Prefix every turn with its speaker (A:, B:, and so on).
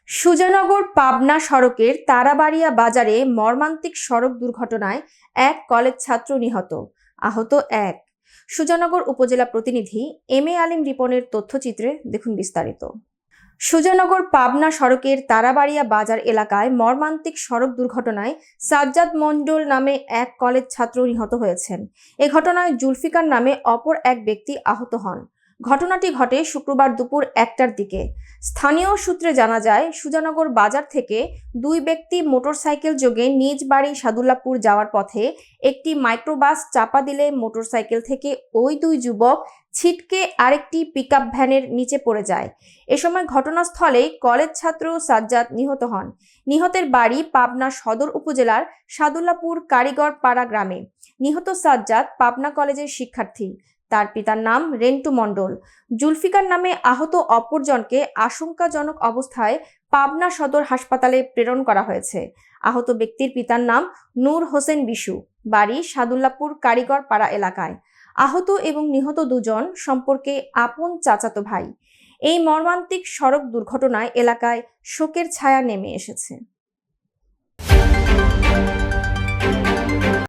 A: সুজানগর পাবনা সড়কের তারাবাড়িয়া বাজারে মর্মান্তিক সড়ক দুর্ঘটনায় এক কলেজ ছাত্র নিহত, আহত এক। সুজানগর উপজেলা প্রতিনিধি এম.এ. আলিম রিপনের তথ্যচিত্রে দেখুন বিস্তারিত। সুজানগর পাবনা সড়কের তারাবাড়িয়া বাজার এলাকায় মর্মান্তিক সড়ক দুর্ঘটনায় সাজ্জাদ মণ্ডল নামে এক কলেজ ছাত্র নিহত হয়েছেন। এ ঘটনায় জুলফিকার নামে অপর এক ব্যক্তি আহত হন। ঘটনাটি ঘটে শুক্রবার দুপুর 1টার দিকে। স্থানীয় সূত্রে জানা যায়, সুজানগর বাজার থেকে দুই ব্যক্তি মোটরসাইকেল যোগে নিজ বাড়ি সাদুল্লাপুর যাওয়ার পথে একটি মাইক্রোবাস চাপা দিলে মোটরসাইকেল থেকে ওই দুই যুবক ছিটকে আরেকটি পিকআপ ভ্যানের নিচে পড়ে যায়। এ সময় ঘটনাস্থলেই কলেজ ছাত্র সাজ্জাদ নিহত হন। নিহতের বাড়ি পাবনা সদর উপজেলার সাদুল্লাপুর কারিগর পাড়া গ্রামে। নিহত সাজ্জাদ পাবনা কলেজের শিক্ষার্থী। তার পিতার নাম রেন্টু মণ্ডল। জুলফিকার নামে আহত অপরজনকে আশঙ্কাজনক অবস্থায় পাবনা সদর হাসপাতালে প্রেরণ করা হয়েছে। আহত ব্যক্তির পিতার নাম নূর হোসেন বিশু, বাড়ি সাদুল্লাপুর কারিগর পাড়া এলাকায়। আহত এবং নিহত দুজন সম্পর্কে আপন চাচাতো ভাই। এই মর্মান্তিক সড়ক দুর্ঘটনায় এলাকায় শোকের ছায়া নেমে এসেছে।